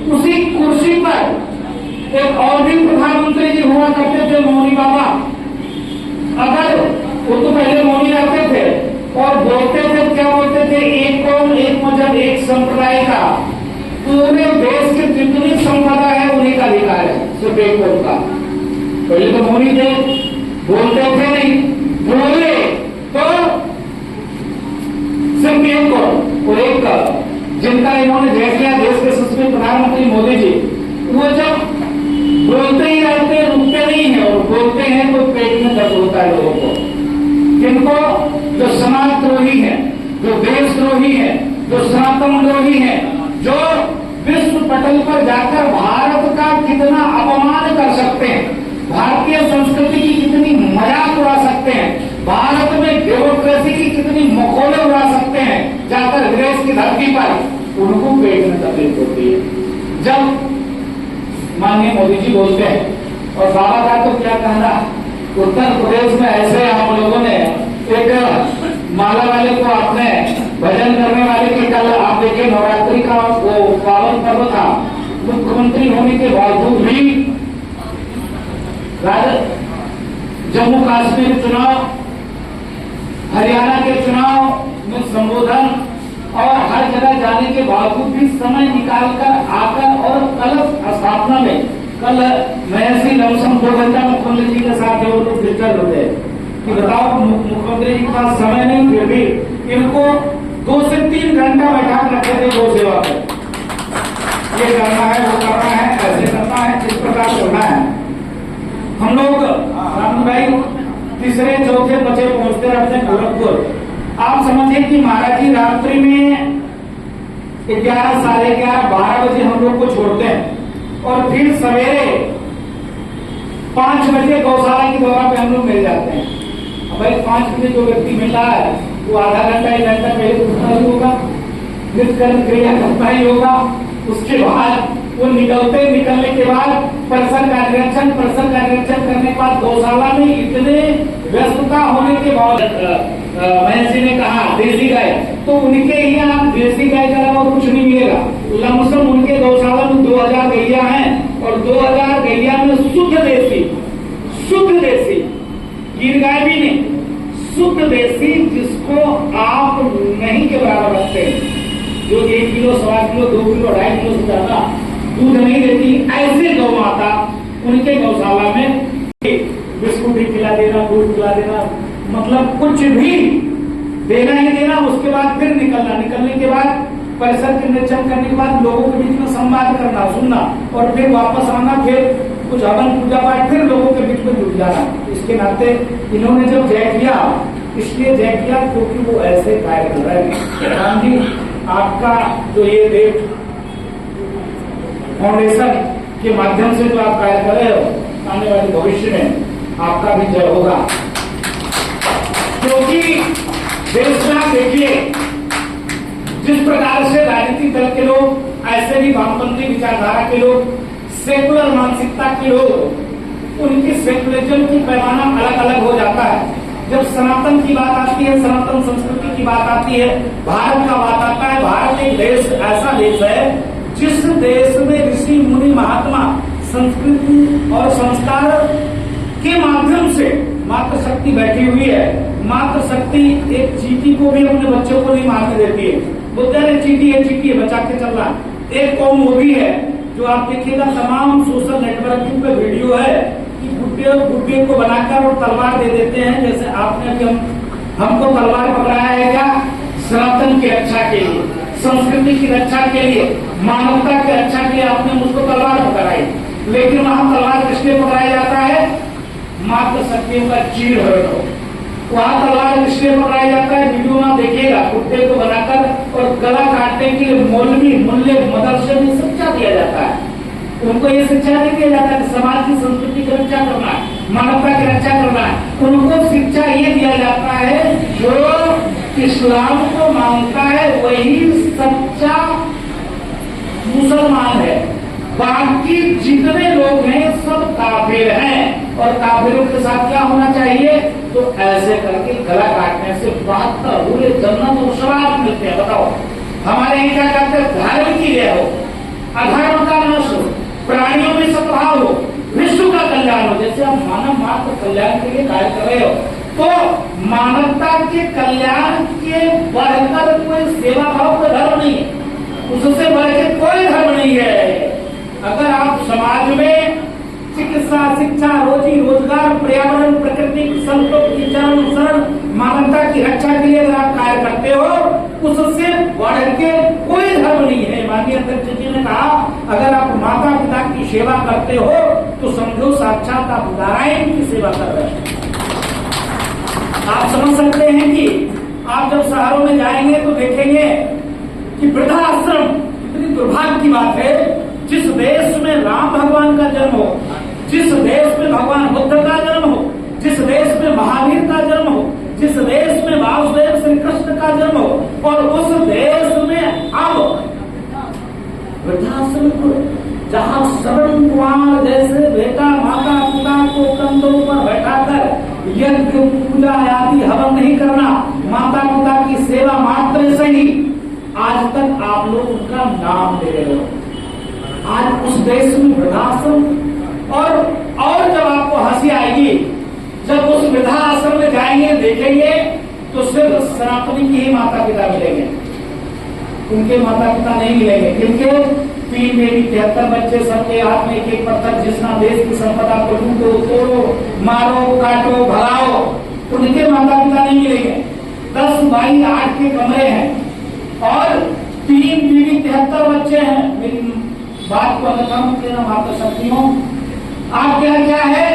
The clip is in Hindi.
उसी कुर्सी पर एक और भी प्रधानमंत्री जी हुआ करते थे, मौनी बाबा। अगर वो तो पहले मौनी रहते थे और बोलते थे, क्या बोलते थे, एक कौम एक मजहब एक संप्रदाय का पूरे देश की जितनी संपदा है उन्हीं का अधिकार है, सिर्फ एक कौम का। पहले तो मौनी थे, बोलते थे नहीं, बोले तो सिर्फ एक कौम और एक का। जिनका इन्होंने देख लिया, देश के सशस्त्र प्रधानमंत्री मोदी जी, वो जब बोलते ही रहते, रुकते नहीं है, और बोलते हैं तो पेट में दर्द होता है लोगों को। जिनको जो समाजद्रोही है, जो देशद्रोही है, जो सनातन द्रोही है, जो विश्व पटल पर जाकर भारत का कितना अपमान कर सकते हैं, भारतीय संस्कृति की कितनी मजाक उड़ा सकते हैं, भारत में डेमोक्रेसी की कितनी मखौले उड़ा सकते हैं जाकर विदेश की धरती पर, उनको पेट में तकलीफ होती है जब माननीय मोदी जी बोलते हैं। और बाबा का तो क्या कहना, उत्तर प्रदेश में ऐसे हम लोगों ने एक माला वाले को, आपने भजन करने वाले की, कल आप देखिए नवरात्रि का वो पावन पर्व था, मुख्यमंत्री होने के बावजूद भी जम्मू कश्मीर चुनाव, हरियाणा के चुनाव में संबोधन और हर जगह जाने के बावजूद भी समय निकालकर आकर और कलश स्थापना में, कल मैं ऐसी लमसम 2 घंटा मुख्यमंत्री जी के साथ जो लोग डिस्टर्ब होते हैं कि बताओ मुख्यमंत्री जी के पास समय नहीं, फिर भी इनको 2 से 3 घंटा बैठा रखे थे गौ सेवा पर। ये करना है, वो करना है, ऐसे करना है, किस प्रकार करना है। हम लोग राम भाई तीसरे चौथे बचे पहुंचते रहते हैं गोरखपुर। आप समझिए कि महाराज जी रात्रि में 11, साढ़े 11, 12 बजे हम लोग को छोड़ते हैं और फिर सवेरे 5 बजे गौशाला की दौरा पे हम लोग मिल जाते हैं। अब भाई 5 बजे जो व्यक्ति मिल रहा है वो आधा घंटा 1 घंटा पहले उठना ही होगा, नित्य क्रिया करना ही होगा। उसके बाद वो निकलने के बाद परिसर का निरीक्षण करने के बाद गौशाला में इतने व्यस्तता होने के बाद महेश जी ने कहा देसी गाय, तो उनके यहाँ देसी गाय के अलावा कुछ नहीं मिलेगा। लमसम उनके गौशाला में 2000 गैया हैं और 2000 गैया में शुद्ध देसी गिर गाय भी नहीं, शुद्ध देसी, जिसको आप नहीं के बराबर रखते, जो 1 किलो, 1.25 किलो, 2 किलो, 2.5 किलो से ज्यादा दूध नहीं देती, ऐसे गौ माता उनके गौशाला में बिस्कुट ही खिला देना, दूध खिला देना, मतलब कुछ भी देना ही देना। उसके बाद फिर निकलने के बाद परिसर के निरीक्षण करने के बाद लोगों के बीच में संवाद करना, सुनना और फिर वापस आना, फिर कुछ हवन पूजा पाठ, फिर लोगों के बीच में जुट जाना। इसके नाते इन्होंने जब जय किया, इसलिए जय किया क्योंकि वो ऐसे कार्य कर रहे हैं। राम जी, आपका जो ये देव फाउंडेशन के माध्यम से जो आप कार्य कर रहे हो, आने वाले भविष्य में आपका भी जय होगा। क्योंकि देश में आप देखिए जिस प्रकार से राजनीतिक दल के लोग, ऐसे भी वामपंथी विचारधारा के लोग, सेकुलर मानसिकता के लोग, उनकी सेकुलरिज्म की पैमाना अलग अलग हो जाता है। जब सनातन की बात आती है, सनातन संस्कृति की बात आती है, भारत का बात आता है, भारत एक देश, ऐसा देश है जिस देश में ऋषि मुनि महात्मा संस्कृति और संस्कार के माध्यम से मातृशक्ति बैठी हुई है। मातृशक्ति एक चींटी को भी अपने बच्चों को नहीं मारने देती है, बोलते हैं चींटी है बचा के चल रहा। एक कौम वो भी है जो आप देखिएगा तमाम सोशल नेटवर्किंग पे वीडियो है कि गुड्डे को बनाकर और तलवार दे देते हैं। जैसे आपने भी हमको तलवार पकड़ाया है क्या? सनातन की रक्षा के लिए, संस्कृति की रक्षा के लिए, मानवता की रक्षा के लिए आपने मुझको तलवार पकड़ाई। लेकिन वहां तलवार किसके पकड़ाया जाता है? मात्र शक्तियों का चीर हो। वहां तलवार किसके पकड़ाया जाता है? वीडियो में देखिएगा, कुत्ते को बनाकर और गला काटने के लिए मौलवी मुल्ले मदरसे में शिक्षा दिया जाता है। उनको ये शिक्षा नहीं दिया जाता है समाज की संस्कृति की रक्षा करना है, मानवता की रक्षा करना है। उनको शिक्षा ये दिया जाता है जो इस्लाम को मानता है वही सच्चा मुसलमान है, बाकी जितने लोग हैं सब काफिर हैं। और काफिरों के साथ क्या होना चाहिए? तो ऐसे करके गला काटने से 72 पूरे जन्नत और शराब मिलते हैं। बताओ हमारे यहाँ क्या कहते हैं? धर्म की जय हो, अधर्म का कल्याण के लिए कार्य कर रहे हो। तो मानवता के कल्याण के बढ़कर कोई सेवा भाव का धर्म नहीं है, उससे बढ़ के कोई धर्म नहीं है। अगर आप समाज में चिकित्सा, शिक्षा, रोजी रोजगार, पर्यावरण, प्रकृति, संतों की चरण शरण, मानवता की रक्षा के लिए अगर आप कार्य करते हो, उससे बढ़ के कोई धर्म नहीं है। माननीय अध्यक्ष जी ने कहा, अगर आप माता पिता की सेवा करते हो तो समझो साक्षात आप नारायण की सेवा कर रहे हैं। आप समझ सकते हैं कि आप जब शहरों में जाएंगे तो देखेंगे कि वृद्धाश्रम, कितनी दुर्भाग्य की बात है। जिस देश में राम भगवान का जन्म हो, जिस देश में भगवान बुद्ध का जन्म हो, जिस देश में महावीर का जन्म हो, जिस देश में वासुदेव श्री कृष्ण का जन्म हो, और उस देश में अब वृद्धाश्रम को, जहाँ श्रवण कुमार जैसे बेटा माता पिता को कंधों पर बैठाकर यज्ञ पूजा आदि हवन नहीं करना, माता पिता की सेवा मात्र से ही आज तक आप लोग उनका नाम ले रहे हो। आज उस देश में वृद्धाश्रम, और जब आपको हंसी आएगी, जब उस वृद्धाश्रम में जाएंगे देखेंगे तो सिर्फ सनातनी के ही माता पिता मिलेंगे, उनके माता पिता नहीं मिलेंगे। क्योंकि 3 बेटी 73 बच्चे, सबके हाथ में एक पत्थर, जिसना देश की संपदा को लूटो, तोड़ो, मारो, काटो, भगाओ, उनके माता पिता नहीं मिलेंगे। 10 बाई 8 के कमरे हैं और 3 बीवी 73 बच्चे हैं। मेरी बात को अगर कम लेना, बात कर सकती हूँ। आप क्या है